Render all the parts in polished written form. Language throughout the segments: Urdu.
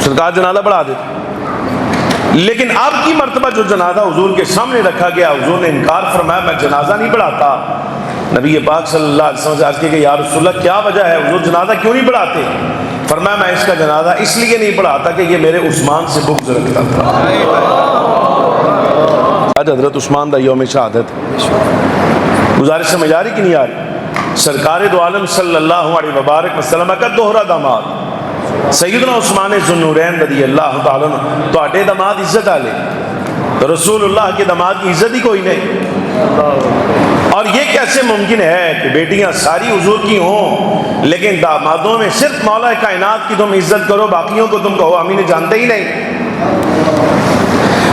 سرکار جنازہ پڑھا دیتے. لیکن اب کی مرتبہ جو جنازہ حضور کے سامنے رکھا گیا، حضور نے انکار فرمایا میں جنازہ نہیں پڑھاتا. نبی پاک صلی اللہ علیہ وسلم سے عرض کی کہ یا رسول اللہ کیا وجہ ہے، حضور جنازہ کیوں نہیں پڑھاتے؟ فرمایا میں اس کا جنازہ اس لیے نہیں پڑھاتا کہ یہ میرے عثمان سے بغض رکھتا تھا. آج حضرت عثمان دا یوم شہادت، گزارش سمجھ آ رہی کہ نہیں آ رہی؟ سرکار دو عالم صلی اللہ علیہ وبارک وسلم کا دوہرا داماد سیدنا عثمان ذو النورین رضی اللہ تعالیٰ عنہ تو داماد عزت آلے، تو رسول اللہ کے داماد کی عزت ہی کوئی نہیں. اور یہ کیسے ممکن ہے کہ بیٹیاں ساری حضور کی ہوں لیکن دامادوں میں صرف مولا کائنات کی تم عزت کرو، باقیوں کو تم کہو ہم انہیں جانتے ہی نہیں؟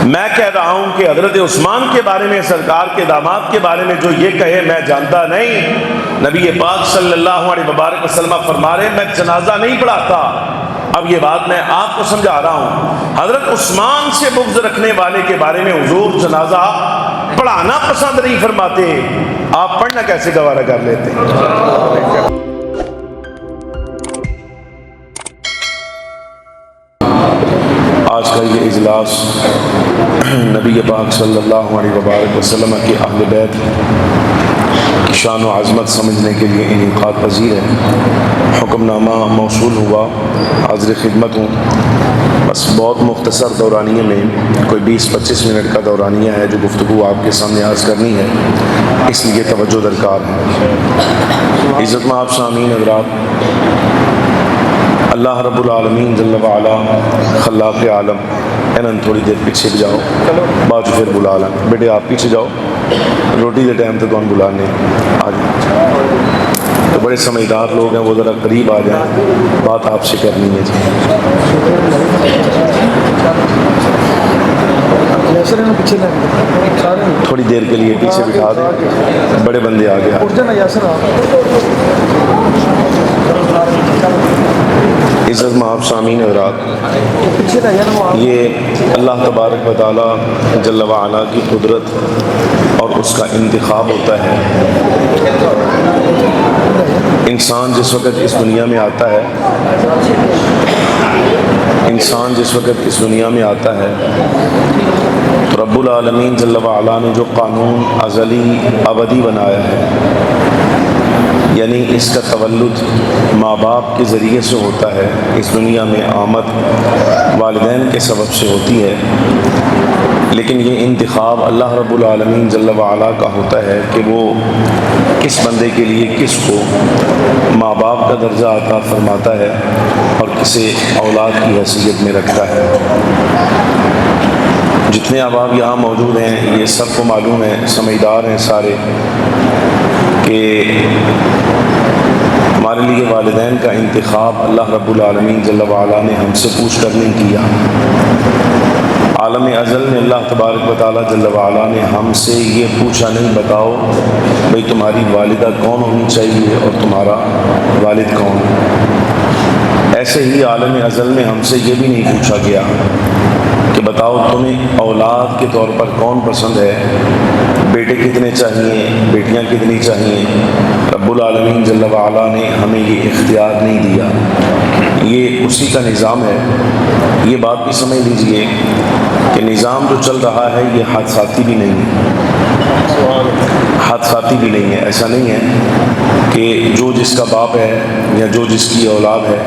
میں کہہ رہا ہوں کہ حضرت عثمان کے بارے میں، سرکار کے داماد کے بارے میں جو یہ کہے میں جانتا نہیں، نبی پاک صلی اللہ علیہ وبارک وسلم فرما رہے میں جنازہ نہیں پڑھاتا. اب یہ بات میں آپ کو سمجھا رہا ہوں. حضرت عثمان سے بغض رکھنے والے کے بارے میں حضور جنازہ پڑھانا پسند نہیں فرماتے، آپ پڑھنا کیسے گوارا کر لیتے؟ آج کا یہ اجلاس نبی پاک صلی اللہ علیہ وبارک وسلم کے اہل بیت کی شان و عظمت سمجھنے کے لیے انعقاد پذیر ہے. حکم نامہ موصول ہوا، حاضر خدمت ہوں. بس بہت مختصر دورانیے میں کوئی 20-25 منٹ کا دورانیہ ہے جو گفتگو آپ کے سامنے عرض کرنی ہے، اس لیے توجہ درکار ہے. عزت مآب سامعین حضرات، اللہ رب العالمین جل وعلا خلاق عالم، اینن تھوڑی دیر پیچھے بھی جاؤ، بعد پھر بلا لیں. بیٹے آپ پیچھے جاؤ، روٹی دے ٹائم تو کون بلانے آ جائیں. تو بڑے سمجھدار لوگ ہیں وہ ذرا قریب آ جائیں، بات آپ سے کرنی ہے. تھوڑی دیر کے لیے پیچھے بٹھا دیں، بڑے بندے آ گیا. عزت مآب سامعین حضرات، یہ اللہ تبارک و تعالی جل وعلا کی قدرت اور اس کا انتخاب ہوتا ہے. انسان جس وقت اس دنیا میں آتا ہے، تو رب العالمین جل وعلا نے جو قانون ازلی ابدی بنایا ہے، یعنی اس کا تولد ماں باپ کے ذریعے سے ہوتا ہے، اس دنیا میں آمد والدین کے سبب سے ہوتی ہے. لیکن یہ انتخاب اللہ رب العالمین جل وعلا کا ہوتا ہے کہ وہ کس بندے کے لیے کس کو ماں باپ کا درجہ عطا فرماتا ہے اور کسے اولاد کی حیثیت میں رکھتا ہے. جتنے احباب یہاں موجود ہیں یہ سب کو معلوم ہے، سمجھدار ہیں سارے، کہ ہمارے لیے والدین کا انتخاب اللہ رب العالمین جل وعلا نے ہم سے پوچھ کر نہیں کیا. عالم ازل میں اللہ تبارک و تعالی جل وعلا نے ہم سے یہ پوچھا نہیں بتاؤ بھئی تمہاری والدہ کون ہونی چاہیے اور تمہارا والد کون. ایسے ہی عالم ازل میں ہم سے یہ بھی نہیں پوچھا گیا کہ بتاؤ تمہیں اولاد کے طور پر کون پسند ہے، بیٹے کتنے چاہیے، بیٹیاں کتنی چاہیے. رب العالمین جل وعلا نے ہمیں یہ اختیار نہیں دیا، یہ اسی کا نظام ہے. یہ بات بھی سمجھ لیجئے کہ نظام جو چل رہا ہے یہ حادثاتی بھی نہیں ہے. ایسا نہیں ہے کہ جو جس کا باپ ہے یا جو جس کی اولاد ہے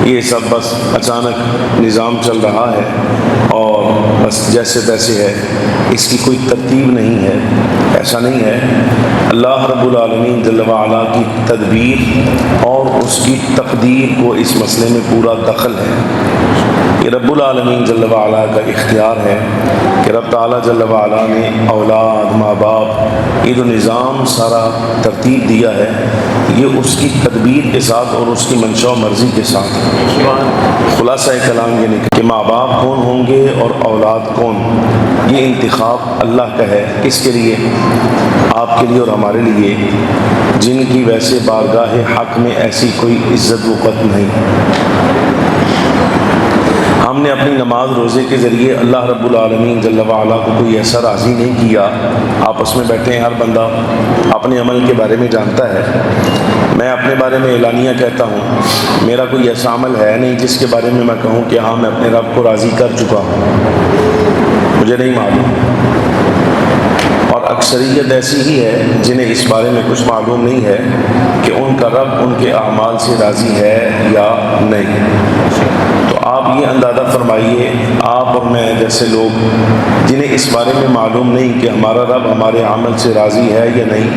یہ سب بس اچانک نظام چل رہا ہے اور بس جیسے تیسے ہے، اس کی کوئی ترتیب نہیں ہے. ایسا نہیں ہے. اللہ رب العالمین جل وعلا کی تدبیر اور اس کی تقدیر کو اس مسئلے میں پورا دخل ہے. یہ رب العالمین جل وعلا کا اختیار ہے کہ رب تعالیٰ جل وعلا نے اولاد، ماں باپ، یہ جو نظام سارا ترتیب دیا ہے یہ اس کی تدبیر کے ساتھ اور اس کی منشا و مرضی کے ساتھ. خلاصہ کلام یہ نہیں کہ ماں باپ کون ہوں گے اور اولاد کون، یہ انتخاب اللہ کا ہے. کس کے لیے؟ آپ کے لیے اور ہمارے لیے، جن کی ویسے بارگاہ حق میں ایسی کوئی عزت وقت نہیں. ہم نے اپنی نماز روزے کے ذریعے اللہ رب العالمین جل وعلا کو کوئی ایسا راضی نہیں کیا. آپس میں بیٹھے ہیں، ہر بندہ اپنے عمل کے بارے میں جانتا ہے. میں اپنے بارے میں اعلانیہ کہتا ہوں، میرا کوئی ایسا عمل ہے نہیں جس کے بارے میں کہوں کہ ہاں میں اپنے رب کو راضی کر چکا ہوں، مجھے نہیں معلوم۔ اور اکثریت ایسی ہی ہے جنہیں اس بارے میں کچھ معلوم نہیں ہے کہ ان کا رب ان کے اعمال سے راضی ہے یا نہیں۔ تو آپ یہ اندازہ فرمائیے، آپ اور میں جیسے لوگ جنہیں اس بارے میں معلوم نہیں کہ ہمارا رب ہمارے عمل سے راضی ہے یا نہیں،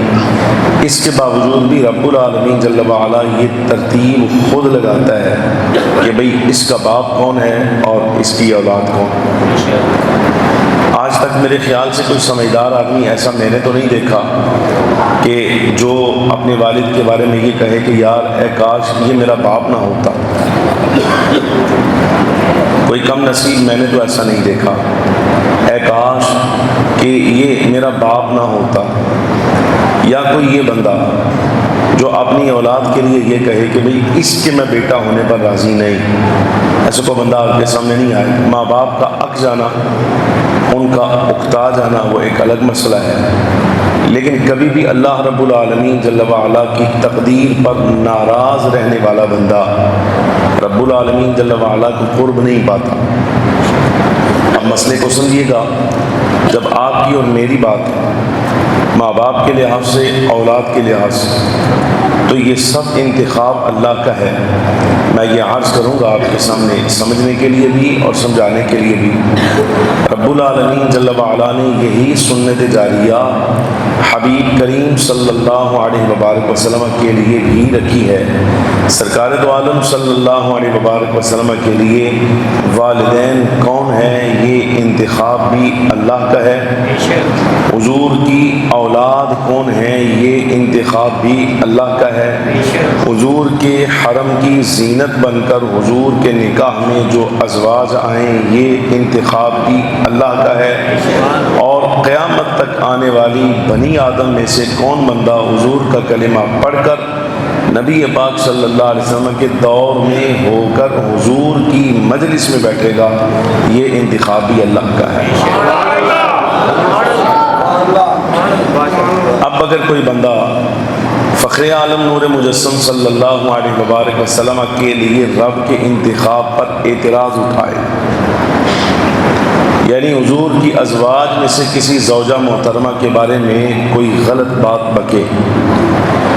اس کے باوجود بھی رب العالمین جل وعلا یہ ترتیب خود لگاتا ہے کہ بھئی اس کا باپ کون ہے اور اس کی اولاد کون۔ آج تک میرے خیال سے کوئی سمجھدار آدمی ایسا میں نے تو نہیں دیکھا کہ جو اپنے والد کے بارے میں یہ کہے کہ یار اے کاش یہ میرا باپ نہ ہوتا۔ کوئی کم نصیب میں نے تو ایسا نہیں دیکھا، اے کاش کہ یہ میرا باپ نہ ہوتا۔ یا کوئی یہ بندہ جو اپنی اولاد کے لیے یہ کہے کہ بھئی اس کے میں بیٹا ہونے پر راضی نہیں، ایسا کوئی بندہ آپ کے سامنے نہیں آئے۔ ماں باپ کا حق جانا، ان کا اکتا جانا وہ ایک الگ مسئلہ ہے، لیکن کبھی بھی اللہ رب العالمین جل وعلا کی تقدیر پر ناراض رہنے والا بندہ رب العالمین جل وعلا کو قرب نہیں پاتا۔ اب مسئلے کو سمجھیے گا، جب آپ کی اور میری بات ماں باپ کے لحاظ سے، اولاد کے لحاظ سے، تو یہ سب انتخاب اللہ کا ہے۔ میں یہ عرض کروں گا آپ کے سامنے سمجھنے کے لیے بھی اور سمجھانے کے لیے بھی، رب العالمین جل وعلا نے یہی سنت جاریہ حبیب کریم صلی اللہ علیہ وبارک وسلم کے لیے بھی رکھی ہے۔ سرکار دو عالم صلی اللہ علیہ وبارک وسلم کے لیے والدین کون ہیں یہ انتخاب بھی اللہ کا ہے، حضور کی اولاد کون ہیں یہ انتخاب بھی اللہ کا ہے، حضور کے حرم کی زینت بن کر حضور کے نکاح میں جو ازواج آئیں یہ انتخاب بھی اللہ کا ہے، اور قیامت تک آنے والی بنی آدم میں سے کون بندہ حضور کا کلمہ پڑھ کر نبی پاک صلی اللہ علیہ وسلم کے دور میں ہو کر حضور کی مجلس میں بیٹھے گا یہ انتخاب بھی اللہ کا ہے۔ اب اگر کوئی بندہ فخر عالم نور مجسم صلی اللہ علیہ وبارک وسلم کے لیے رب کے انتخاب پر اعتراض اٹھائے، یعنی حضور کی ازواج میں سے کسی زوجہ محترمہ کے بارے میں کوئی غلط بات بکے،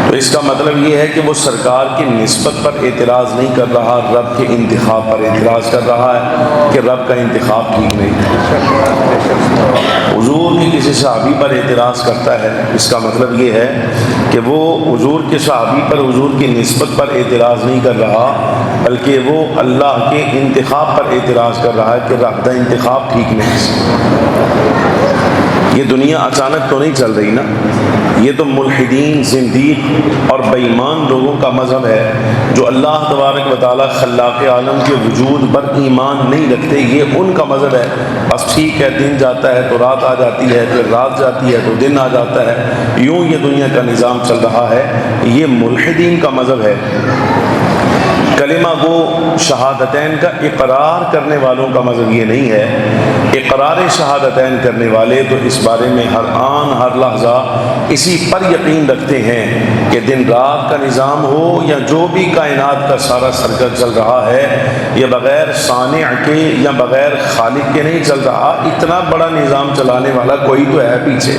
تو اس کا مطلب یہ ہے کہ وہ سرکار کی نسبت پر اعتراض نہیں کر رہا، رب کے انتخاب پر اعتراض کر رہا ہے کہ رب کا انتخاب ٹھیک نہیں تھا۔ حضور کی کسی صحابی پر اعتراض کرتا ہے، اس کا مطلب یہ ہے کہ وہ حضور کے صحابی پر حضور کی نسبت پر اعتراض نہیں کر رہا، بلکہ وہ اللہ کے انتخاب پر اعتراض کر رہا ہے کہ رب کا انتخاب ٹھیک نہیں۔ یہ دنیا اچانک تو نہیں چل رہی نا، یہ تو ملحدین، زندیق اور بے ایمان لوگوں کا مذہب ہے جو اللہ تبارک و تعالیٰ خلاق عالم کے وجود پر ایمان نہیں رکھتے، یہ ان کا مذہب ہے۔ بس ٹھیک ہے، دن جاتا ہے تو رات آ جاتی ہے، پھر رات جاتی ہے تو دن آ جاتا ہے، یوں یہ دنیا کا نظام چل رہا ہے، یہ ملحدین کا مذہب ہے۔ کلمہ گو شہادتین کا اقرار کرنے والوں کا مذہب یہ نہیں ہے۔ اقرار شہادتین کرنے والے تو اس بارے میں ہر آن ہر لحظہ اسی پر یقین رکھتے ہیں کہ دن رات کا نظام ہو یا جو بھی کائنات کا سارا سرکل چل رہا ہے یہ بغیر صانع کے یا بغیر خالق کے نہیں چل رہا، اتنا بڑا نظام چلانے والا کوئی تو ہے پیچھے۔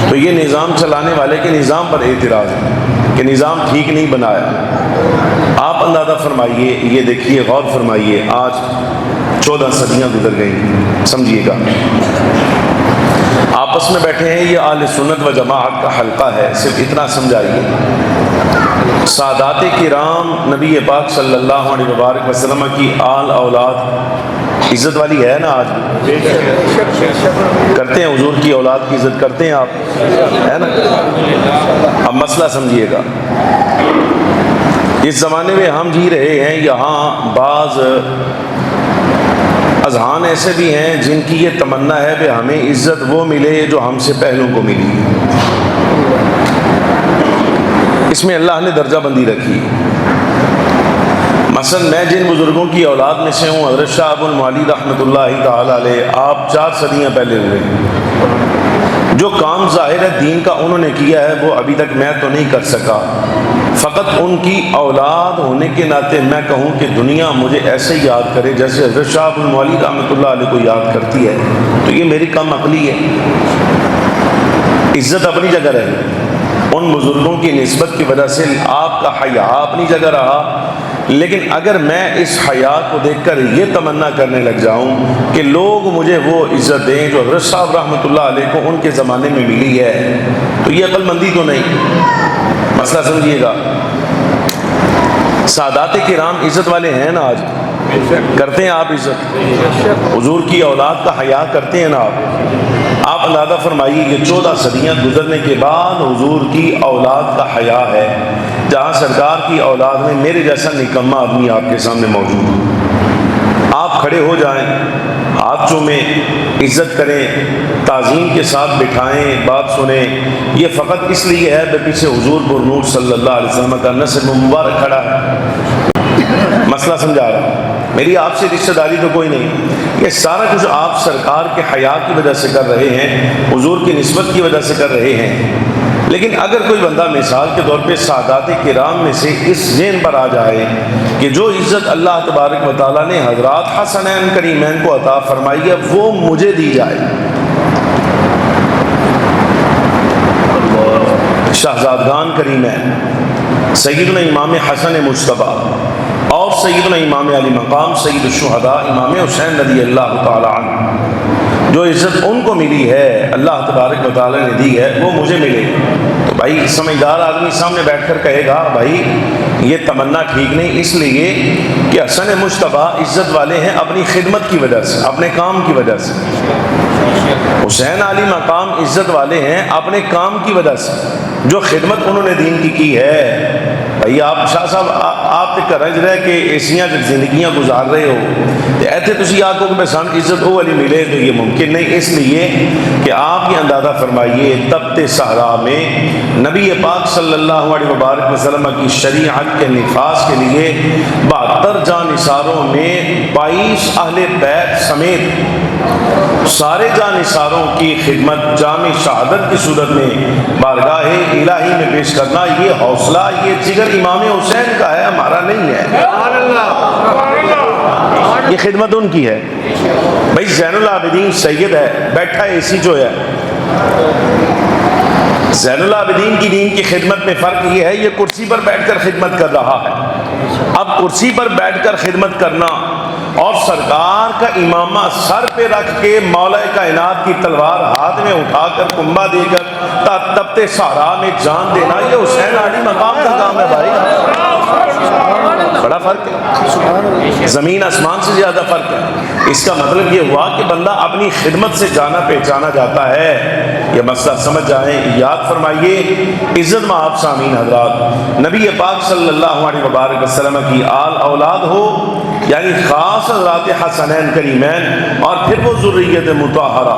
تو یہ نظام چلانے والے کے نظام پر اعتراض ہے کہ نظام ٹھیک نہیں بنایا۔ آپ اندازہ فرمائیے، یہ دیکھیے، غور فرمائیے، آج 14 صدیاں گزر گئیں، سمجھیے گا، آپس میں بیٹھے ہیں، یہ اہل سنت و جماعت کا حلقہ ہے، صرف اتنا سمجھائیے، سادات کرام نبی پاک صلی اللہ علیہ وبارک وسلم کی آل اولاد عزت والی ہے نا؟ آج کرتے ہیں حضور کی اولاد کی عزت کرتے ہیں آپ، ہے نا؟ اب مسئلہ سمجھیے گا، اس زمانے میں ہم جی رہے ہیں، یہاں بعض اذہان ایسے بھی ہیں جن کی یہ تمنا ہے کہ ہمیں عزت وہ ملے جو ہم سے پہلوں کو ملی۔ اس میں اللہ نے درجہ بندی رکھی۔ مثلا میں جن بزرگوں کی اولاد میں سے ہوں، حضرت شاہ ابو المعالی رحمۃ اللہ تعالی علیہ، آپ 4 صدیاں پہلے ہوئے، جو کام ظاہر ہے دین کا انہوں نے کیا ہے وہ ابھی تک میں تو نہیں کر سکا، فقط ان کی اولاد ہونے کے ناطے میں کہوں کہ دنیا مجھے ایسے یاد کرے جیسے حضرت شاہ ابو المعلی رحمۃ اللہ علیہ کو یاد کرتی ہے، تو یہ میری کم عقلی ہے۔ عزت اپنی جگہ رہے، ان بزرگوں کی نسبت کی وجہ سے آپ کا حیا اپنی جگہ رہا، لیکن اگر میں اس حیا کو دیکھ کر یہ تمنا کرنے لگ جاؤں کہ لوگ مجھے وہ عزت دیں جو حضرت صاحب رحمۃ اللہ علیہ کو ان کے زمانے میں ملی ہے، تو یہ عقل مندی تو نہیں۔ مسئلہ سمجھیے گا، سادات کرام عزت والے ہیں نا، آج کرتے ہیں آپ عزت، حضور کی اولاد کا حیا کرتے ہیں نا آپ اندازہ فرمائیے کہ 14 صدیاں گزرنے کے بعد حضور کی اولاد کا حیا ہے، جہاں سرکار کی اولاد میں میرے جیسا نکما آدمی آپ کے سامنے موجود ہے۔ آپ کھڑے ہو جائیں، ہاتھ چومیں، عزت کریں، تعظیم کے ساتھ بٹھائیں، بات سنیں، یہ فقط اس لیے ہے کہ پیچھے حضور پر نور صلی اللہ علیہ وسلم کا نسب مبارک کھڑا ہے۔ مسئلہ سمجھا رہا ہوں، میری آپ سے رشتہ داری تو کوئی نہیں، یہ سارا کچھ آپ سرکار کے حیا کی وجہ سے کر رہے ہیں، حضور کی نسبت کی وجہ سے کر رہے ہیں۔ لیکن اگر کوئی بندہ مثال کے طور پہ سادات کرام میں سے اس ذہن پر آ جائے کہ جو عزت اللہ تبارک و تعالیٰ نے حضرات حسنین کریمین کو عطا فرمائی ہے وہ مجھے دی جائے، شہزادگان کریمین سیدنا امام حسن مجتبیٰ اور سیدنا امام علی مقام سید الشہداء امام حسین رضی اللہ تعالی عنہ، جو عزت ان کو ملی ہے اللہ تبارک و تعالی نے دی ہے وہ مجھے ملے، تو بھائی سمجھدار آدمی سامنے بیٹھ کر کہے گا بھائی یہ تمنا ٹھیک نہیں، اس لیے کہ حسن مجتبیٰ عزت والے ہیں اپنی خدمت کی وجہ سے، اپنے کام کی وجہ سے، حسین علی مقام عزت والے ہیں اپنے کام کی وجہ سے، جو خدمت انہوں نے دین کی ہے۔ بھائی آپ شاہ صاحب آپ تے کرج رہ کے ایسیاں زندگیاں گزار رہے ہو تے ایتھے تسی آکو کہ سان عزت وہ والی ملے، تو یہ ممکن نہیں، اس لیے کہ آپ یہ اندازہ فرمائیے تبت صحرا میں نبی پاک صلی اللہ علیہ وبارک وسلم کی شریعت کے نفاذ کے لیے 72 جانثاروں میں 22 اہل بیت سمیت سارے جانثاروں کی خدمت جامع شہادت کی صورت میں بارگاہ الہی میں پیش کرنا، یہ حوصلہ، یہ جگر امام حسین کا ہے، ہمارا نہیں ہے۔ یہ خدمت ان کی ہے۔ بھائی زین العابدین سید ہے، بیٹھا اے سی جو ہے، زین العابدین کی دین کی خدمت میں فرق یہ ہے یہ کرسی پر بیٹھ کر خدمت کر رہا ہے۔ اب کرسی پر بیٹھ کر خدمت کرنا اور سرکار کا امامہ سر پہ رکھ کے مولا کائنات کی تلوار ہاتھ میں اٹھا کر کنبہ دے کر تبت صحرا میں جان دینا، یہ حسین علی مقام کا کام ہے بھائی، بڑا فرق ہے، زمین آسمان سے زیادہ فرق ہے۔ اس کا مطلب یہ ہوا کہ بندہ اپنی خدمت سے جانا پہچانا جاتا ہے۔ یہ مسئلہ سمجھ جائیں، یاد فرمائیے، عزت مآب سامعین حضرات، نبی پاک صلی اللہ علیہ وبارک وسلم کی آل اولاد ہو، یعنی خاص حضرات حسنین کریمین، اور پھر وہ ذریت مطہرہ،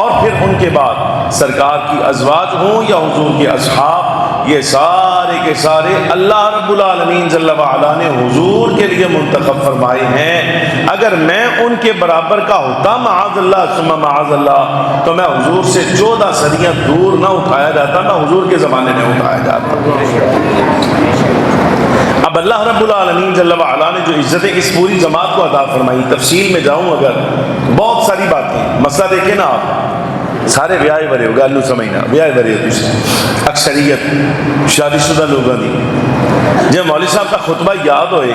اور پھر ان کے بعد سرکار کی ازواج ہوں یا حضور کے اصحاب، یہ سارے کے سارے اللہ رب العالمین جل وعلا نے حضور کے لیے منتخب فرمائے ہیں۔ اگر میں ان کے برابر کا ہوتا معاذ اللہ ثم معاذ اللہ، تو میں حضور سے 14 صدیاں دور نہ اٹھایا جاتا، نہ حضور کے زمانے میں اٹھایا جاتا۔ اب اللہ رب العالمین جل وعلا نے جو عزتیں اس پوری جماعت کو عطا فرمائی، تفصیل میں جاؤں اگر بہت ساری باتیں، مسئلہ دیکھیں نا آپ، سارے بیاہ بھرے ہو گلو سمجھنا، بیاہ بھرے ہو تھی اکثریت شادی شدہ لوگوں کی، جب مولوی صاحب کا خطبہ یاد ہوئے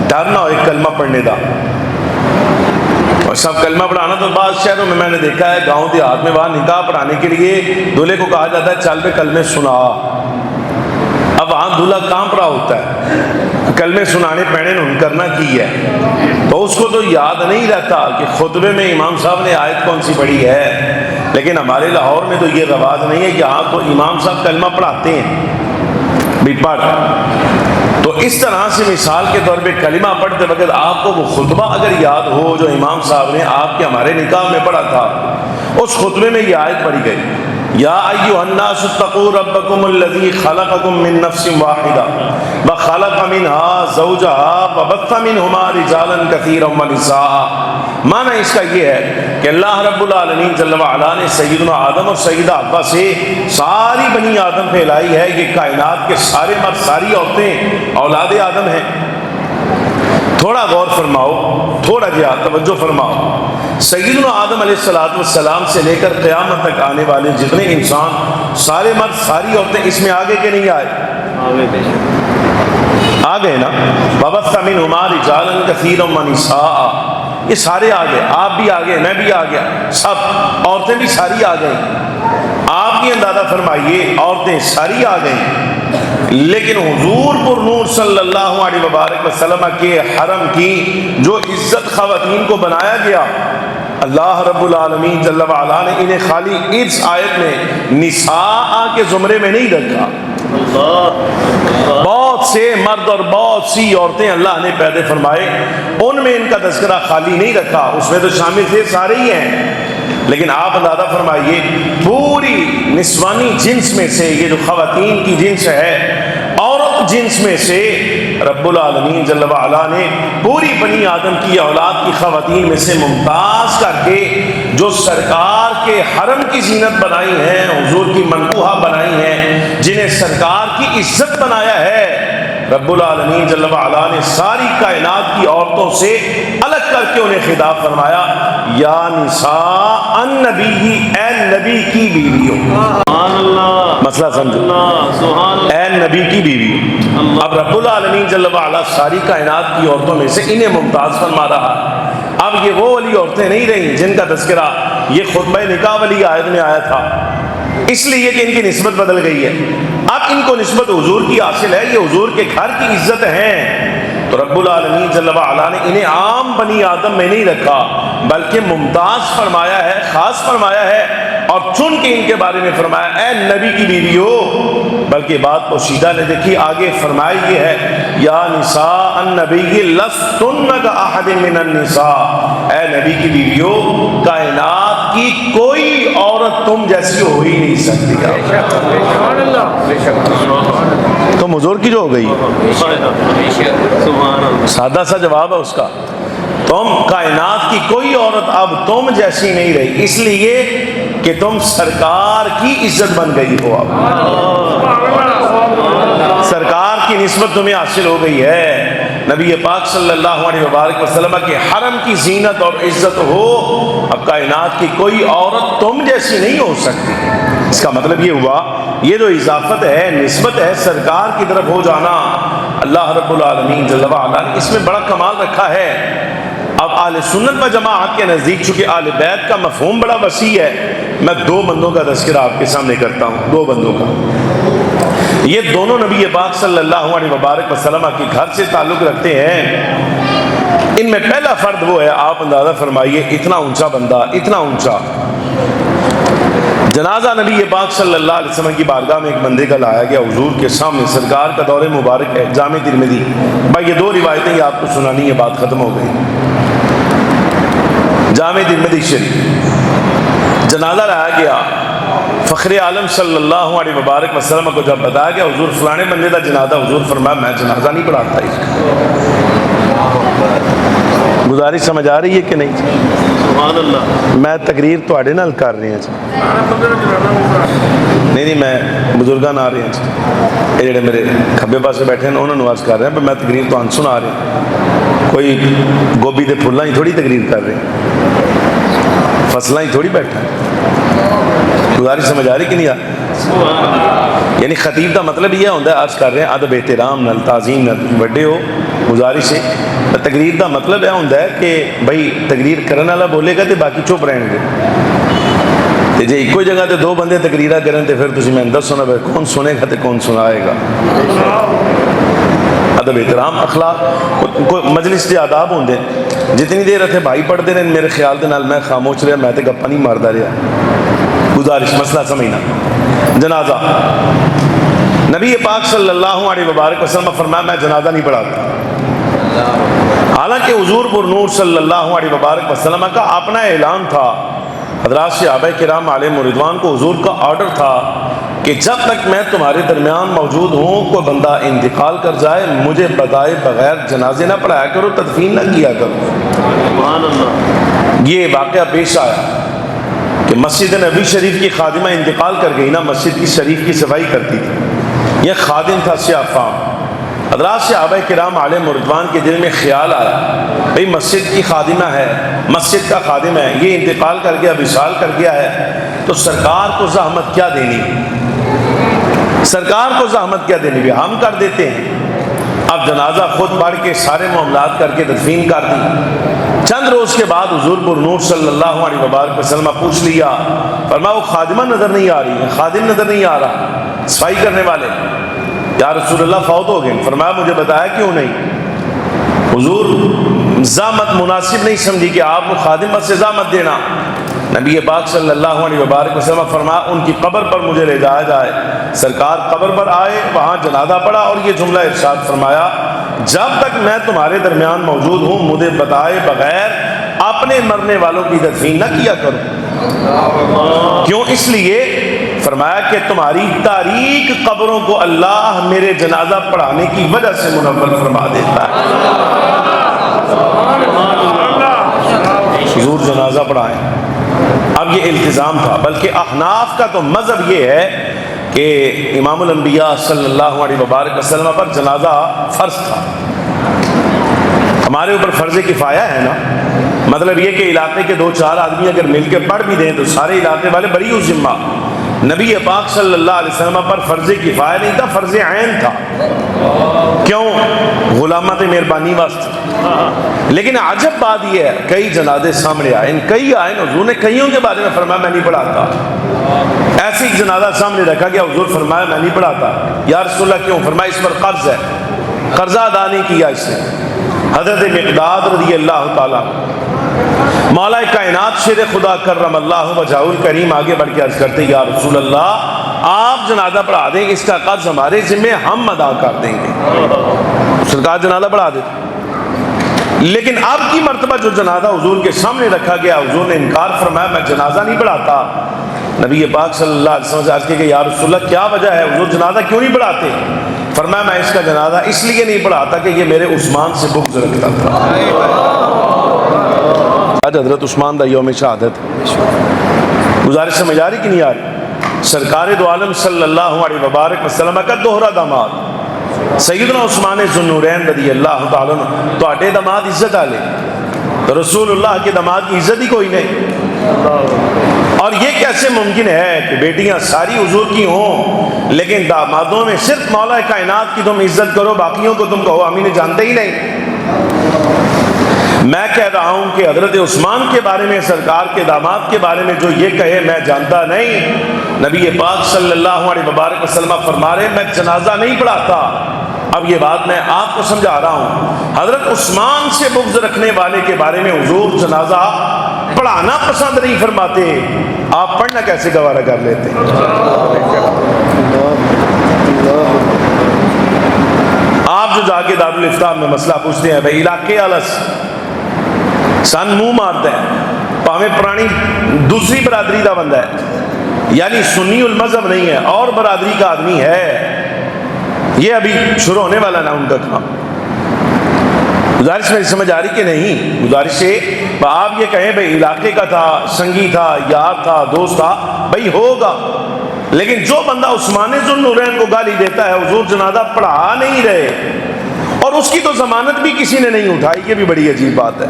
ڈر نہ ہوئے کلمہ پڑھنے کا، اور سب کلمہ پڑھانا تو بعض شہروں میں میں نے دیکھا ہے، گاؤں دیہات میں وہاں نکاح پڑھانے کے لیے دولہے کو کہا جاتا ہے چل پہ کلمے سنا۔ اب وہاں دولہا کام پڑا ہوتا ہے، کلمے سنانے پینے ان کرنا کی ہے، تو اس کو تو یاد نہیں رہتا کہ خطبے میں امام صاحب نے آیت کون سی پڑھی ہے۔ لیکن ہمارے لاہور میں تو یہ رواج نہیں ہے کہ یہاں تو امام صاحب کلمہ پڑھاتے ہیں بھی پڑھ، تو اس طرح سے مثال کے طور پہ کلمہ پڑھتے وقت آپ کو وہ خطبہ اگر یاد ہو جو امام صاحب نے آپ کے ہمارے نکاح میں پڑھا تھا، اس خطبے میں یہ آیت پڑھی گئی، یا ایھا الناس اتقوا ربکم الذی خلقکم من نفس واحدہ وخلق منها زوجها وبث منہما رجالا کثیرا ونساء۔ معنی اس کا یہ ہے کہ اللہ رب العالمین جل وعلا نے سیدنا آدم اور سیدہ حوا سے ساری بنی آدم پھیلائی ہے۔ یہ کائنات کے سارے مرد ساری عورتیں اولاد آدم ہیں۔ تھوڑا غور فرماؤ، تھوڑا جہاں توجہ فرماؤ، سیدنا آدم علیہ السلام سے لے کر قیامت تک آنے والے جتنے انسان سارے مرد ساری عورتیں اس میں آگے کہ نہیں آئے؟ آ گئے نا۔ وَبَثَّ مِنْهُمَا رِجَالًا كَثِيرًا وَنِسَاءً، یہ سارے آ گئے، آپ بھی آ گئے، میں بھی آ گیا، سب عورتیں بھی ساری آ گئیں۔ آپ کی اندازہ فرمائیے عورتیں ساری آ گئیں، لیکن حضور پر نور صلی اللہ علیہ وبارک وسلم کے حرم کی جو عزت خواتین کو بنایا گیا، اللہ رب العالمین جل وعلا نے انہیں خالی اس آیت میں نساء کے زمرے میں نہیں رکھا۔ بہت سے مرد اور بہت سی عورتیں اللہ نے پیدا فرمائے، ان میں ان کا تذکرہ خالی نہیں رکھا، اس میں تو شامل تھے سارے ہی ہیں، لیکن آپ اندازہ فرمائیے پوری نسوانی جنس میں سے، یہ جو خواتین کی جنس ہے، عورت جنس میں سے رب العالمین جل وعلا نے پوری بنی آدم کی اولاد کی خواتین میں سے ممتاز کر کے جو سرکار کے حرم کی زینت بنائی ہیں، حضور کی منقوہہ بنائی ہیں، جنہیں سرکار کی عزت بنایا ہے، رب العالمین جل وعلا نے ساری کائنات کی عورتوں سے الگ کر کے انہیں خطاب فرمایا، یا نساء النبی، اے نبی کی بیویوں۔ مسئلہ سمجھو، اے نبی کی بیویوں۔ اب رب العالمین جل وعلا ساری کائنات کی عورتوں میں سے انہیں ممتاز فرما رہا۔ اب یہ وہ والی عورتیں نہیں رہیں جن کا تذکرہ یہ خطبہ نکاح والی آیت میں آیا تھا، اس لیے کہ ان کی نسبت بدل گئی ہے۔ اب ان کو نسبت حضور کی حاصل ہے، یہ حضور کے گھر کی عزت ہیں، تو رب العالمین جل وعلا نے انہیں عام بنی آدم میں نہیں رکھا، بلکہ ممتاز فرمایا ہے، خاص فرمایا ہے، اور چن کے ان کے بارے میں فرمایا اے نبی کی بیویو۔ بلکہ بات پوشیدہ نے دیکھی، آگے فرمایا یہ ہے یا نساء النبی لستن کاحد من النساء، اے نبی کی بیویو کائنات کی کوئی عورت تم جیسی ہو ہی نہیں سکتی۔ تم حضور کی جو ہو گئی، سادہ سا جواب ہے اس کا، تم کائنات کی کوئی عورت اب تم جیسی نہیں رہی، اس لیے کہ تم سرکار کی عزت بن گئی ہو، اب سرکار کی نسبت تمہیں حاصل ہو گئی ہے، نبی پاک صلی اللہ علیہ وبارک وسلم کے حرم کی زینت اور عزت ہو، اب کائنات کی کوئی عورت تم جیسی نہیں ہو سکتی۔ اس کا مطلب یہ ہوا یہ جو اضافت ہے، نسبت ہے سرکار کی طرف ہو جانا، اللہ رب العالمین جل وعلا نے اس میں بڑا کمال رکھا ہے۔ اب اہل سنت و جماعت کے نزدیک چونکہ اہل بیت کا مفہوم بڑا وسیع ہے، میں دو بندوں کا تذکرہ آپ کے سامنے کرتا ہوں، دو بندوں کا۔ یہ دونوں نبی پاک صلی اللہ علیہ وبارک وسلم کے گھر سے تعلق رکھتے ہیں۔ ان میں پہلا فرد وہ ہے، آپ اندازہ فرمائیے، اتنا اونچا بندہ، اتنا اونچا، جنازہ نبی پاک صلی اللہ علیہ وسلم کی بارگاہ میں ایک بندے کا لایا گیا حضور کے سامنے، سرکار کا دور مبارک ہے، جامع ترمذی۔ بھائی یہ دو روایتیں ہی آپ کو سنانی ہے، بات ختم ہو گئی۔ جامع ترمذی شریف، جنازہ لایا گیا، فخر عالم صلی اللہ علیہ وبارک وسلم کو جب بتایا گیا حضور فلانے بندے کا جنازہ، حضور فرمایا میں جنازہ نہیں پڑھاتا اس کا۔ گزارش سمجھ آ رہی ہے کہ نہیں؟ سبحان اللہ۔ میں تقریر تواڈے نال کر رہی ہوں، نہیں میں بزرگاں نال آ رہے ہیں، یہ جڑے میرے کھبے پاسے بیٹھے ہیں انہوں نے عرض کر رہے ہیں، پر میں تقریر تو سنا رہے ہیں، کوئی گوبھی دے پھلاں ہی تھوڑی تقریر کر رہے ہیں، فصلاں ہی تھوڑی بیٹھا۔ گزارش سمجھ آ رہی کہ نہیں آ رہی؟ یعنی خطیب کا مطلب یہ ہوتا ہے، عرض کر رہے ہیں ادب احترام نال، تعظیم نال، بڑے ہو، گزارش ہے۔ تقریر کا مطلب یہ ہوتا ہے کہ بھائی تقریر کرنے والا بولے گا تو باقی چپ رہن گے، جی ایک جگہ تے دو بندے تقریرا کرن تے پھر تسی میں دسو نا کون سنے گا تے کون سنائے گا۔ ادب احترام اخلاق مجلس کے آداب ہوندے، جتنی دیر اتنے بھائی پڑھتے ہیں میرے خیال دے نال میں خاموش رہا، میں تے گپا نہیں ماردا رہا۔ گزارش مسئلہ سمجھنا، جنازہ نبی پاک صلی اللہ علیہ وبارک وسلم فرمایا میں جنازہ نہیں پڑھاتا، حالانکہ حضور پر نور صلی اللہ علیہ وبارک وسلم کا اپنا اعلان تھا حضرات صحابہ کرام علیہم رضوان کو حضور کا آرڈر تھا کہ جب تک میں تمہارے درمیان موجود ہوں کوئی بندہ انتقال کر جائے مجھے بتائے بغیر جنازے نہ پڑھایا کرو، تدفین نہ کیا کرو۔ سبحان اللہ۔ یہ واقعہ پیش آیا کہ مسجد نبی شریف کی خادمہ انتقال کر گئی نا، مسجد کی شریف کی صفائی کرتی تھی، یہ خادم تھا سیاہ فام۔ حضرات صحابہ کرام علیہم رضوان کے دل میں خیال آیا بھئی مسجد کی خادمہ ہے، مسجد کا خادم ہے، یہ انتقال کر گیا، وصال کر گیا ہے، تو سرکار کو زحمت کیا دینی، سرکار کو زحمت کیا دینی، بھی ہم کر دیتے ہیں۔ اب جنازہ خود پڑھ کے سارے معاملات کر کے تدفین کر دی۔ چند روز کے بعد حضور پر نور صلی اللہ علیہ وبارک وسلم پوچھ لیا، فرمایا وہ خادمہ نظر نہیں آ رہی ہے، خادم نظر نہیں آ رہا، صفائی کرنے والے، یا رسول اللہ فوت ہو گئے۔ فرمایا مجھے بتایا کیوں نہیں؟ حضور زحمت مناسب نہیں سمجھی کہ آپ کو خادم سے زحمت دینا۔ نبی پاک صلی اللہ علیہ وبارک وسلم فرمایا ان کی قبر پر مجھے لے جایا جائے۔ سرکار قبر پر آئے، وہاں جنازہ پڑھا اور یہ جملہ ارشاد فرمایا جب تک میں تمہارے درمیان موجود ہوں مجھے بتائے بغیر اپنے مرنے والوں کی تدفین نہ کیا کرو۔ کیوں؟ اس لیے فرمایا کہ تمہاری تاریک قبروں کو اللہ میرے جنازہ پڑھانے کی وجہ سے منور فرما دیتا ہے۔ حضور جنازہ پڑھائیں۔ اب یہ التزام تھا، بلکہ احناف کا تو مذہب یہ ہے کہ امام الانبیاء صلی اللہ علیہ وبارک وسلم پر جنازہ فرض تھا۔ ہمارے اوپر فرض کفایہ ہے نا، مطلب یہ کہ علاقے کے 2-4 آدمی اگر مل کے پڑھ بھی دیں تو سارے علاقے والے بری ہو ذمہ۔ نبی پاک صلی اللہ علیہ وسلم پر فرض کفایہ نہیں تھا، فرض عین تھا۔ کیوں؟ غلامت مہربانی واسطے۔ لیکن عجب بات یہ ہے کئی جنازے سامنے آئے، ان کئی آئے، حضور نے کئیوں کے بارے میں فرمایا میں نہیں پڑھاتا۔ ایسے ایک جنازہ سامنے رکھا گیا، حضور فرمایا میں نہیں پڑھاتا۔ یا رسول اللہ کیوں؟ فرمایا اس پر قرض ہے، قرضہ ادا نہیں کیا اس نے۔ حضرت مقداد رضی اللہ تعالیٰ مولا کائنات شیر خدا کرم اللہ وجہہ الکریم آگے بڑھ کے عرض کرتے یا رسول اللہ آپ جنازہ پڑھا دیں، اس کا قرض ہمارے ذمہ ہم ادا کر دیں گے۔ سرکار جنازہ پڑھا دیتے، لیکن اب کی مرتبہ جو جنازہ حضور کے سامنے رکھا گیا حضور نے انکار فرمایا میں جنازہ نہیں پڑھاتا۔ نبی پاک صلی اللہ علیہ وسلم سے عرض کیا کہ یا رسول اللہ کیا وجہ ہے، حضور جنازہ کیوں نہیں پڑھاتے؟ فرمایا میں اس کا جنازہ اس لیے نہیں پڑھاتا کہ یہ میرے عثمان سے بغض رکھتا تھا۔ آج حضرت عثمان دا یوم شہادت، گزارش سمجھ آ رہی کہ نہیں آ رہی؟ سرکار دو عالم صلی اللہ علیہ وبارک وسلم کا دوہرا داماد سیدنا عثمان ذو النورین رضی اللہ تعالیٰ عنہ، تو اٹے داماد عزت آلے تو رسول اللہ کے داماد کی عزت ہی کوئی نہیں۔ اور یہ کیسے ممکن ہے کہ بیٹیاں ساری حضور کی ہوں لیکن دامادوں میں صرف مولا کائنات کی تم عزت کرو، باقیوں کو تم کہو امین جانتے ہی نہیں۔ میں کہہ رہا ہوں کہ حضرت عثمان کے بارے میں سرکار کے داماد کے بارے میں جو یہ کہے میں جانتا نہیں، نبی پاک صلی اللہ علیہ وبارک وسلم فرما رہے میں جنازہ نہیں پڑھاتا۔ اب یہ بات میں آپ کو سمجھا رہا ہوں، حضرت عثمان سے بغض رکھنے والے کے بارے میں حضور جنازہ پڑھانا پسند نہیں فرماتے، آپ پڑھنا کیسے گوارا کر لیتے؟ آپ جو جا کے دارالفتاح میں مسئلہ پوچھتے ہیں بھائی علاقے آلس سن منہ مارتا ہے، پاویں پرانی دوسری برادری کا بندہ ہے، یعنی سنی المذہب نہیں ہے اور برادری کا آدمی ہے، یہ ابھی شروع ہونے والا نا ان کا کام۔ گزارش میں سمجھ آ رہی کہ نہیں؟ گزارش ہے آپ یہ کہیں بھائی علاقے کا تھا، سنگی تھا، یار تھا، دوست تھا، بھائی ہوگا، لیکن جو بندہ عثمان ذو النورین کو گالی دیتا ہے حضور جنازہ پڑھا نہیں رہے اور اس کی تو ضمانت بھی کسی نے نہیں اٹھائی، یہ بھی بڑی عجیب بات ہے۔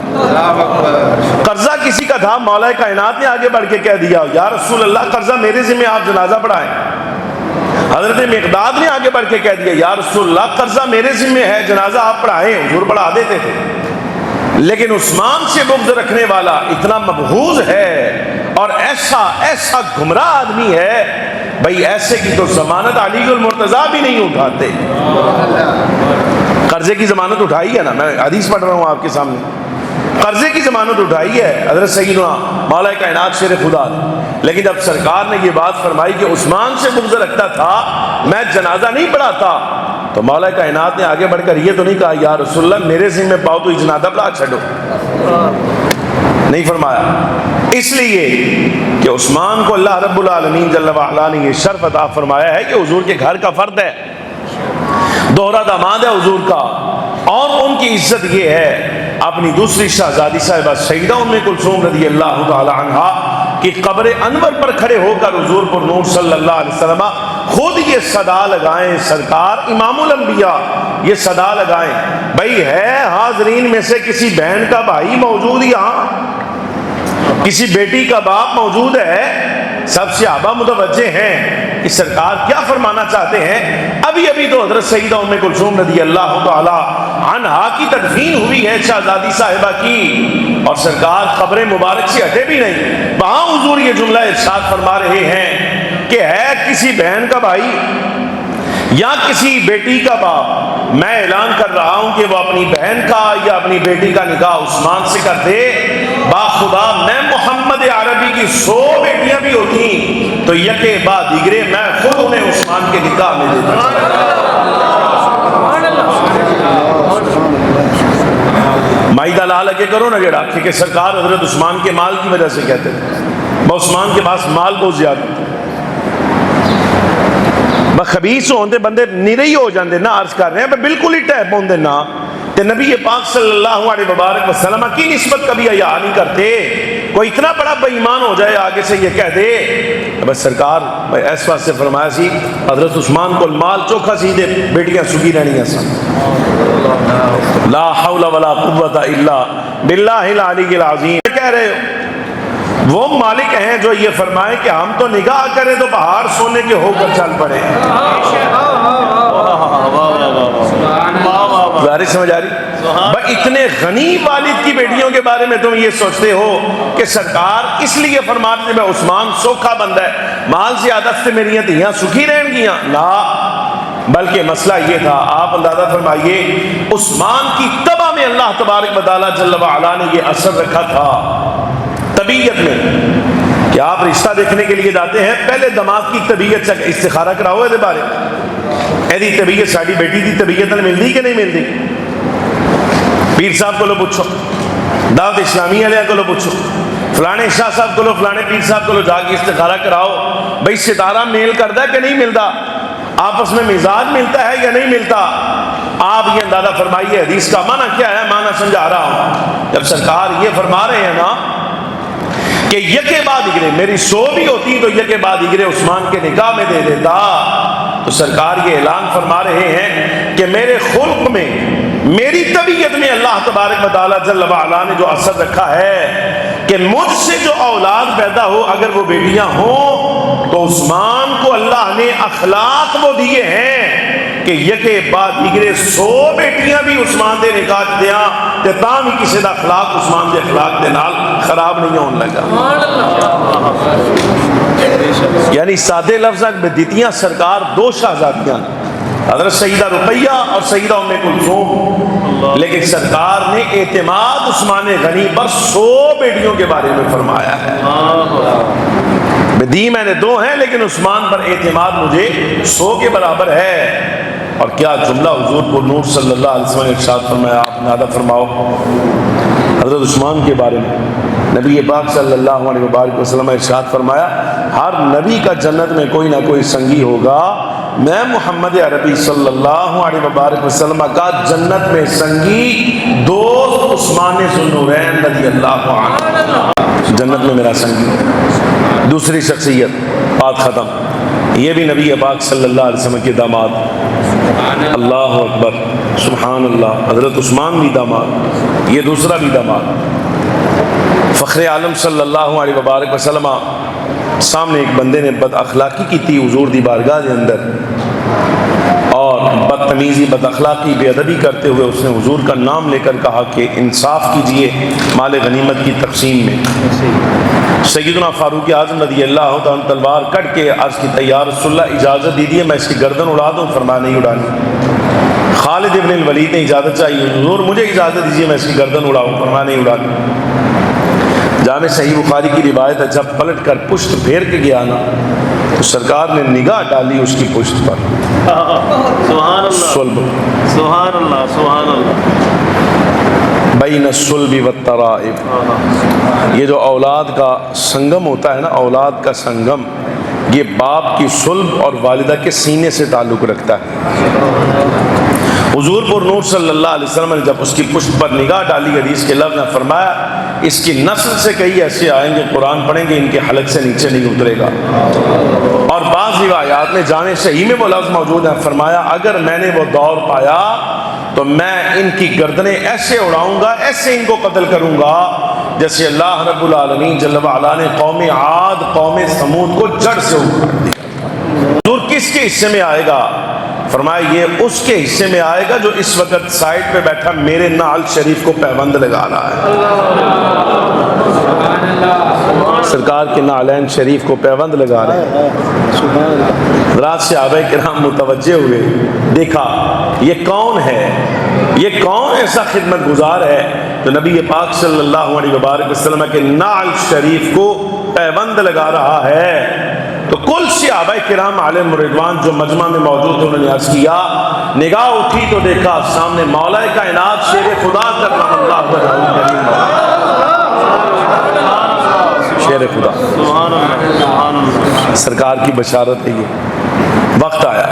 قرضہ کسی کا تھا، مولا کائنات نے آگے بڑھ کے کہہ دیا یا رسول اللہ قرضہ میرے ذمہ آپ جنازہ پڑھائیں۔ حضرت مقداد نے آگے بڑھ کے کہہ دیا یا رسول اللہ قرضہ میرے ذمہ ہے، جنازہ آپ پڑھائیں، حضور پڑھا دیتے تھے۔ لیکن عثمان سے بغض رکھنے والا اتنا مبغوض ہے اور ایسا گمراہ آدمی ہے، بھائی ایسے کی تو ضمانت علی المرتضیٰ بھی نہیں اٹھاتے۔ قرضے کی ضمانت اٹھائی ہے نا، میں حدیث پڑھ رہا ہوں آپ کے سامنے، قرضے کی ضمانت اٹھائی ہے حضرت سیدنا مولا کائنات شیر خدا، لیکن جب سرکار نے یہ بات فرمائی کہ عثمان سے بغض رکھتا تھا میں جنازہ نہیں پڑھاتا، تو مولا کائنات نے آگے بڑھ کر یہ تو نہیں کہا یا رسول اللہ میرے ذمہ پاؤ تو جنازہ پڑھا چھڈو۔ نہیں فرمایا، اس لیے کہ عثمان کو اللہ رب العالمین جل وعلا نے یہ شرف عطا فرمایا ہے کہ حضور کے گھر کا فرد ہے، دوہرا داماد ہے حضور کا، اور ان کی عزت یہ ہے اپنی دوسری شہزادی صاحبہ سیدہ ام کلثوم رضی اللہ تعالی عنہا کہ قبر انور پر کھڑے ہو کر حضور پر نور صلی اللہ علیہ وسلم خود یہ صدا لگائیں، سرکار امام الانبیاء یہ صدا لگائیں، بھئی ہے حاضرین میں سے کسی بہن کا بھائی موجود یہاں، کسی بیٹی کا باپ موجود ہے؟ سب صحابہ متوجہ ہیں کہ سرکار کیا فرمانا چاہتے ہیں۔ ابھی ابھی تو حضرت سیدہ ام کلثوم رضی اللہ تعالی عنہا کی تدفین ہوئی ہے شہزادی صاحبہ کی، اور سرکار قبر مبارک سے ہٹے بھی نہیں، وہاں حضور یہ جملہ ارشاد فرما رہے ہیں کہ ہے کسی بہن کا بھائی یا کسی بیٹی کا باپ، میں اعلان کر رہا ہوں کہ وہ اپنی بہن کا یا اپنی بیٹی کا نکاح عثمان سے کر دے، باخدا میں محمد عربی کی 100 بیٹیاں بھی ہوتی تو یکے بعد دیگرے میں خود انہیں عثمان کے نکاح میں دیتا۔ مائدہ لا لگے کرو نا جڑا کہ سرکار حضرت عثمان کے مال کی وجہ سے کہتے ہیں، عثمان کے پاس مال بہت زیادہ تھا، خبیث ہوندے بندے نری ہو جاندے نا، عرض کر رہے ہیں بالکل ہی ٹیپ ہوندے نا، تے نبی پاک صلی اللہ علیہ وبارک وسلم کی نسبت کبھی حیا نہیں کرتے، کوئی اتنا بڑا بے ایمان ہو جائے آگے سے یہ کہہ دے، بس سرکار اس واسطے فرمایا سی حضرت عثمان کو مال چوکھا سی دے بیٹیاں سگی رہنیاں سن، لا حول ولا قوت الا باللہ العلی العظیم۔ کہہ رہے ہو وہ مالک ہیں جو یہ فرمائے کہ ہم تو نگاہ کریں تو پہاڑ سونے کے ہو کر چل پڑے، سمجھ آ رہی؟ اتنے غنی والد کی بیٹیوں کے بارے میں تم یہ سوچتے ہو کہ سرکار اس لیے فرماتے میں عثمان سوکھا بندہ ہے، مال زیادت سے میری دھیاں سکھی رہن گیاں، لا، بلکہ مسئلہ یہ تھا، آپ اندازہ فرمائیے عثمان کی طبع میں اللہ تبارک و تعالی جل وعلا نے یہ اثر رکھا تھا طبیعت میں کہ آپ رشتہ دیکھنے کے لیے جاتے ہیں، پہلے دماغ کی طبیعت سے استخارہ کراؤ یہ بارے ایدی طبیعت ساڑی بیٹی دی طبیعت میں ملتی کہ نہیں ملتی، پیر صاحب کو لو پوچھو، دعوت اسلامی علیہ کو لو پوچھو، فلانے شاہ صاحب کو لو، فلانے پیر صاحب کو لو، جا کے استخارہ کراؤ بھئی ستارہ میل کرتا ہے کہ نہیں ملتا، آپس میں مزاج ملتا ہے یا نہیں ملتا۔ آپ یہ اندازہ فرمائیے حدیث کا معنی کیا ہے، معنی سمجھا رہا ہوں، جب سرکار یہ فرما رہے ہیں نا کہ یکے بعد اگرے میری 100 بھی ہوتی تو یکے بعد اگرے عثمان کے نکاح میں دے دیتا، تو سرکار یہ اعلان فرما رہے ہیں کہ میرے خلق میں میری طبیعت میں اللہ تبارک و تعالی جل وعلا نے جو اثر رکھا ہے کہ مجھ سے جو اولاد پیدا ہو اگر وہ بیٹیاں ہوں تو عثمان کو اللہ نے اخلاق وہ دیے ہیں کہ یکے بعد دیگرے 100 بیٹیاں بھی عثمان دے نکاح دیا تے تاں بھی کسی دا اخلاق عثمان دے اخلاق دے نال خراب نہیں ہون لگا۔ یعنی سادے لفظ میں دیتیاں سرکار 2 شہزادیاں حضرت سیدہ رقیہ اور سیدہ ام کلثوم، لیکن سرکار نے اعتماد عثمان غنی پر 100 بیٹیوں کے بارے میں فرمایا ہے۔ بدی میں نے 2 ہیں لیکن عثمان پر اعتماد مجھے 100 کے برابر ہے۔ اور کیا جملہ حضور کو نور صلی اللہ علیہ وسلم نے ارشاد فرمایا، آپ نادہ فرماؤ حضرت عثمان کے بارے میں، نبی پاک صلی اللہ علیہ وبارک وسلم ارشاد فرمایا ہر نبی کا جنت میں کوئی نہ کوئی سنگی ہوگا، میں محمد عربی صلی اللہ علیہ وبارک وسلم کا جنت میں سنگی دوست عثمان ذوالنورین رضی اللہ عنہ، جنت میں میرا سنگی۔ دوسری شخصیت، بات ختم، یہ بھی نبی پاک صلی اللہ علیہ وسلم کے داماد، اللہ اکبر سبحان اللہ، حضرت عثمان بھی داماد، یہ دوسرا بھی داماد۔ فخر عالم صلی اللہ علیہ وبارک وسلم سامنے ایک بندے نے بد اخلاقی کی تھی حضور دی بارگاہ دے اندر، اور بدتمیزی بد اخلاقی بے ادبی کرتے ہوئے اس نے حضور کا نام لے کر کہا کہ انصاف کیجئے مال غنیمت کی تقسیم میں۔ سیدنا فاروق اعظم رضی اللہ عنہ تلوار کٹ کے عرض کی یا رسول اللہ اجازت دیجیے میں اس کی گردن اڑا دوں، فرمایا نہیں اڑانی۔ خالد ابن الولید نے اجازت چاہیے، حضور مجھے اجازت دیجیے میں اس کی گردن اڑاؤں، فرمایا نہیں اڑانی۔ جامع صحیح بخاری کی روایت ہے جب پلٹ کر پشت پھیر کے گیا نا تو سرکار نے نگاہ ڈالی اس کی پشت پر، سبحان اللہ سبحان اللہ سبحان اللہ۔ بین الصلب والترائب، یہ جو اولاد کا سنگم ہوتا ہے نا، اولاد کا سنگم، یہ باپ کی صلب اور والدہ کے سینے سے تعلق رکھتا ہے۔ حضور پر نور صلی اللہ علیہ وسلم نے جب اس کی پشت پر نگاہ ڈالی، حدیث کے لفظ نے فرمایا اس کی نسل سے کئی ایسے آئیں گے قرآن پڑھیں گے ان کے حلق سے نیچے نہیں اترے گا۔ اور بعض روایات میں جامع صحیح میں وہ لفظ موجود ہے، فرمایا اگر میں نے وہ دور پایا تو میں ان کی گردنیں ایسے اڑاؤں گا، ایسے ان کو قتل کروں گا جیسے اللہ رب العالمین جل وعلا نے قوم عاد قوم ثمود کو جڑ سے اکھاڑ دیا۔ حضور کس کے حصے میں آئے گا؟ فرمایا یہ اس کے حصے میں آئے گا جو اس وقت سائڈ پہ بیٹھا میرے نعل شریف کو پیوند لگا رہا ہے، سرکار کے نعلین شریف کو پیوند لگا رہے ہیں۔ رات صحابہ کرام متوجہ ہوئے، دیکھا یہ کون ہے، یہ کون ایسا خدمت گزار ہے جو نبی پاک صلی اللہ علیہ وسلم کے نعل شریف کو پیوند لگا رہا ہے۔ تو کل صحابہ کرام علیہم رضوان جو مجمع میں موجود تھے انہوں نے عرض کیا، نگاہ اٹھی تو دیکھا سامنے مولا کائنات شیر خدا کر رحم اللہ وجہہ الکریم، شیر خدا سرکار کی بشارت ہے۔ یہ وقت آیا،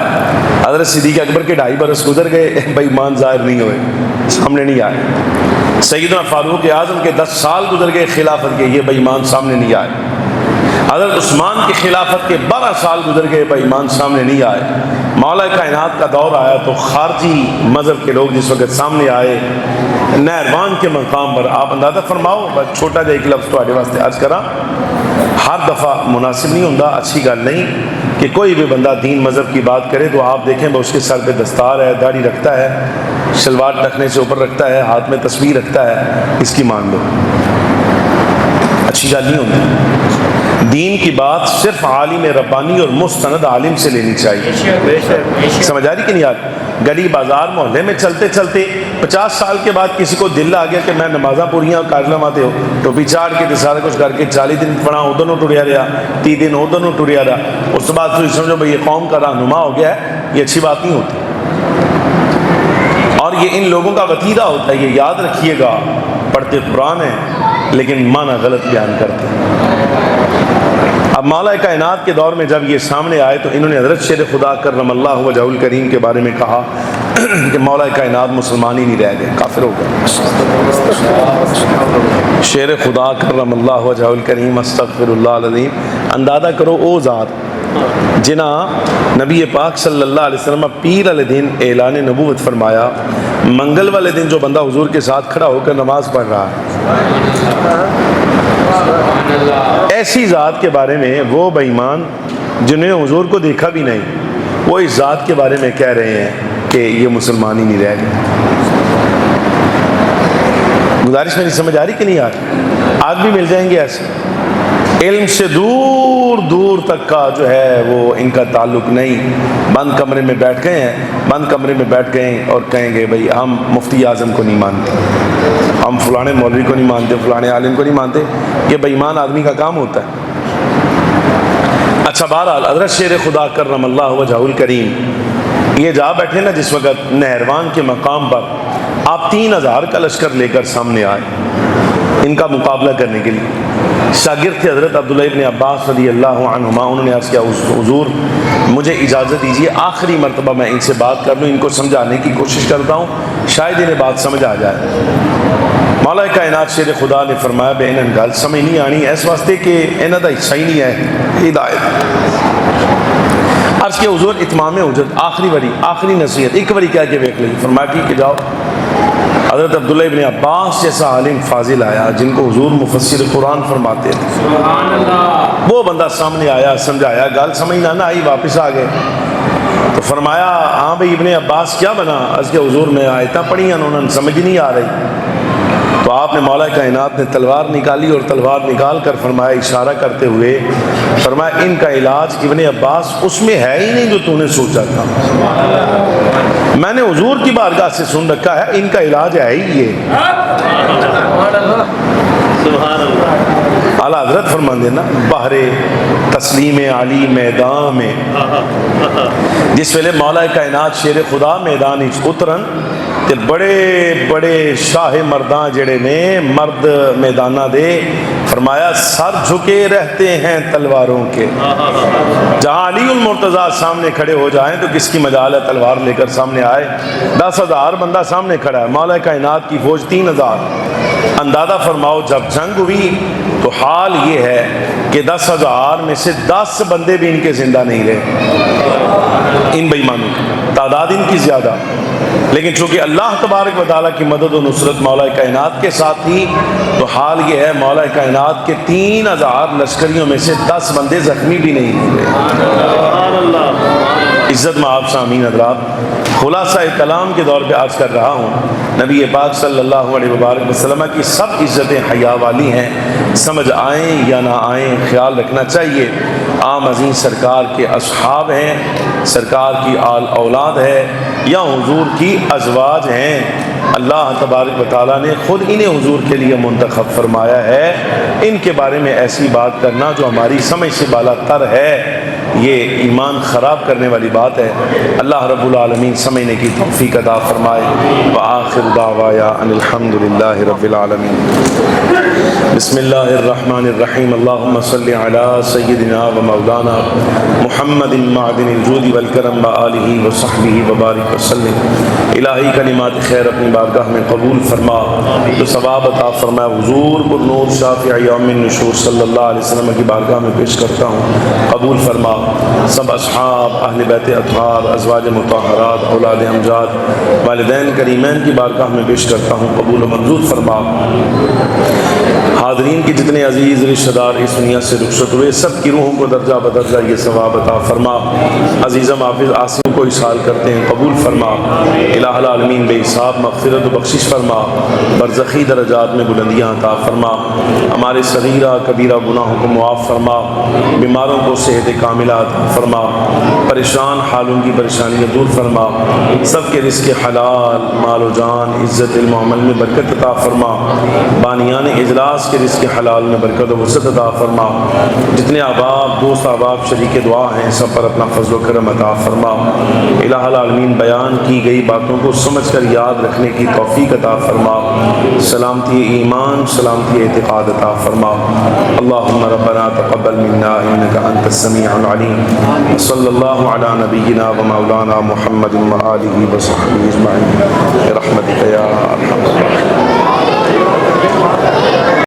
حضرت صدیق اکبر کے 2.5 برس گزر گئے، بے ایمان ظاہر نہیں ہوئے، سامنے نہیں آئے۔ سیدنا فاروق اعظم کے 10 سال گزر گئے خلافت کے، یہ بے ایمان سامنے نہیں آئے۔ حضرت عثمان کی خلافت کے 12 سال گزر گئے، بے ایمان سامنے نہیں آئے۔ مولا کائنات کا دور آیا تو خارجی مذہب کے لوگ جس وقت سامنے آئے نہروان کے مقام پر، آپ اندازہ فرماؤ، بس چھوٹا جا ایک لفظ تھوڑے واسطے عرض کرا، ہر دفعہ مناسب نہیں ہوتا، اچھی گل نہیں کہ کوئی بھی بندہ دین مذہب کی بات کرے تو آپ دیکھیں وہ اس کے سر پہ دستار ہے، داڑھی رکھتا ہے، شلوار ٹخنے سے اوپر رکھتا ہے، ہاتھ میں تسبیح رکھتا ہے، اس کی مان لو، اچھی گل نہیں ہوتی۔ دین کی بات صرف عالم ربانی اور مستند عالم سے لینی چاہیے، سمجھ آ رہی کہ نہیں یار؟ گلی بازار محلے میں چلتے چلتے 50 سال کے بعد کسی کو دل آ گیا کہ میں نمازاں پوریاں کر لواتے ہو تو چاڑ کے سارا کچھ کر کے 40 دن پڑھا ادھر نو ٹریا رہا، 30 دن ادھر نو ٹریا رہا، اس کے بعد پھر سمجھو بھائی یہ قوم کا رہنما ہو گیا ہے، یہ اچھی بات نہیں ہوتی۔ اور یہ ان لوگوں کا وتیرہ ہوتا ہے، یہ یاد رکھیے گا، پڑھتے قرآن ہے لیکن معنی غلط بیان کرتے ہیں۔ اب مولا کائنات کے دور میں جب یہ سامنے آئے تو انہوں نے حضرت شیر خدا کرم اللہ وجہہ الکریم کے بارے میں کہا کہ مولا کائنات مسلمان ہی نہیں رہ گئے، کافر ہو گئے۔ شیر خدا کرم اللہ وجہہ الکریم استغفر اللہ العظیم، اندازہ کرو او ذات جنہ نبی پاک صلی اللہ علیہ وسلم پیر والے دن اعلان نبوت فرمایا، منگل والے دن جو بندہ حضور کے ساتھ کھڑا ہو کر نماز پڑھ رہا ہے، ایسی ذات کے بارے میں وہ بے ایمان جنہیں حضور کو دیکھا بھی نہیں، وہ اس ذات کے بارے میں کہہ رہے ہیں کہ یہ مسلمان ہی نہیں رہ گئے۔ گزارش میری سمجھ آ رہی کہ نہیں آ رہی؟ آج بھی مل جائیں گے ایسے، علم سے دور دور تک کا جو ہے وہ ان کا تعلق نہیں، بند کمرے میں بیٹھ گئے ہیں، بند کمرے میں بیٹھ گئے اور کہیں گے بھئی ہم مفتی اعظم کو نہیں مانتے، ہم فلانے مولوی کو نہیں مانتے، فلانے عالم کو نہیں مانتے۔ یہ بے ایمان آدمی کا کام ہوتا ہے۔ اچھا بہرحال حضرت شیر خدا کرم اللہ وجہہ الکریم یہ جا بیٹھے نا جس وقت نہروان کے مقام پر، آپ 3000 کا لشکر لے کر سامنے آئے ان کا مقابلہ کرنے کے لیے۔ شاگرد تھے حضرت عبداللہ ابن عباس رضی اللہ عنہما، انہوں نے عرض کیا حضور مجھے اجازت دیجیے آخری مرتبہ میں ان سے بات کر لوں، ان کو سمجھانے کی کوشش کرتا ہوں، شاید انہیں بات سمجھ آ جائے۔ مولا کائنات شیر خدا نے فرمایا بے انہاں گل سمجھ نہیں آنی اس واسطے کہ انہاں دا حصہ ہی نہیں ہے ہدایت۔ عرض کیا حضور اتمام حجت آخری باری آخری نصیحت ایک باری کہہ کے دیکھ لیجیے۔ فرمایا ٹھیک ہے جاؤ۔ حضرت عبداللہ ابن عباس جیسا عالم فاضل آیا جن کو حضور مفسر قرآن فرماتے تھے، وہ بندہ سامنے آیا، سمجھایا، گل سمجھ نہ آئی، واپس آ گئے۔ تو فرمایا ہاں بھائی ابن عباس کیا بنا؟ عرض کہ حضور میں آیتاں پڑھی ہیں انہوں نے سمجھ نہیں آ رہی۔ تو آپ نے مولا کائنات نے تلوار نکالی اور تلوار نکال کر فرمایا اشارہ کرتے ہوئے فرمایا ان کا علاج ابن عباس اس میں ہے ہی نہیں جو تو نے سوچا تھا، میں نے حضور کی بارگاہ سے سن رکھا ہے ان کا علاج ہے ہی یہ۔ اعلیٰ حضرت فرمایا فرماندے نا بحر تسلیم علی میدان میں جس ویلے مولا کائنات شیر خدا میدان وچ اترن تے بڑے بڑے شاہ مرداں جڑے نے مرد میدانہ دے فرمایا سر جھکے رہتے ہیں تلواروں کے. جہاں علی المرتضیٰ سامنے کھڑے ہو جائیں تو کس کی مجال ہے تلوار لے کر سامنے آئے. 10,000 بندہ سامنے کھڑا ہے, مولا کائنات کی فوج 3,000. اندازہ فرماؤ جب جنگ ہوئی تو حال یہ ہے کہ 10,000 میں سے 10 بندے بھی ان کے زندہ نہیں رہے, ان بے ایمانوں کی تعداد ان کی زیادہ, لیکن چونکہ اللہ تبارک و تعالیٰ کی مدد و نصرت مولا کائنات کے ساتھ تھی تو حال یہ ہے مولا کائنات کے 3,000 لشکریوں میں سے 10 بندے زخمی بھی نہیں ہوئے. عزت میں آپ سامعین حضرات, خلاصہ کلام کے دور پہ آج کر رہا ہوں, نبی پاک صلی اللہ علیہ وبارک وسلم کی سب عزتیں حیا والی ہیں, سمجھ آئیں یا نہ آئیں خیال رکھنا چاہیے. عام عظیم سرکار کے اصحاب ہیں, سرکار کی آل اولاد ہے یا حضور کی ازواج ہیں. اللہ تبارک و تعالیٰ نے خود انہیں حضور کے لیے منتخب فرمایا ہے. ان کے بارے میں ایسی بات کرنا جو ہماری سمجھ سے بالا تر ہے یہ ایمان خراب کرنے والی بات ہے. اللہ رب العالمین سمجھنے کی توفیق عطا فرمائے. وآخر دعوایا ان الحمد للہ رب العالمین. بسم اللہ الرحمن الرحیم. اللہم صلی علی سیدنا و مولانا محمد معدن الجود والکرم وآلہ وصحبہ وبارک وسلم. الہی کلمات خیر اپنی بارگاہ میں قبول فرما, تو ثواب عطا فرما. حضور پر نور شافع یوم النشور صلی اللہ علیہ وسلم کی بارگاہ میں پیش کرتا ہوں, قبول فرما. سب اصحاب اہل بیت اطہار ازواج مطہرات اولاد امجاد والدین کریمین کی بارگاہ میں پیش کرتا ہوں, قبول و منظور فرما. حاضرین کی جتنے عزیز رشتہ دار اس دنیا سے رخصت ہوئے سب کی روحوں کو درجہ بدرجہ یہ ثواب عطا فرما. عزیزم حافظ عاصم کو اصحال کرتے ہیں, قبول فرما. الہ العالمین بے حساب مغفرت و بخشش فرما, برزخی درجات میں بلندیاں عطا فرما. ہمارے صغیرہ کبیرہ گناہوں کو معاف فرما, بیماروں کو صحت کاملہ عطا فرما, پریشان حالوں کی پریشانیاں دور فرما. سب کے رزق حلال مال و جان عزت علم و عمل میں برکت عطا فرما. بانیان اجلاس کے رزق حلال میں برکت و وسعت عطا فرما. جتنے احباب دوست احباب شریک دعا ہیں سب پر اپنا فضل و کرم عطا فرما. الہ العالمین بیان کی گئی باتوں کو سمجھ کر یاد رکھنے کی توفیق عطا فرما. سلامتی ایمان سلامتی اعتقاد عطا فرما. اللہم ربنا تقبل منا انک انت السمیع العلیم. صلی اللہ علی نبینا و مولانا محمد و آلہ و صحبہ اجمعین برحمتک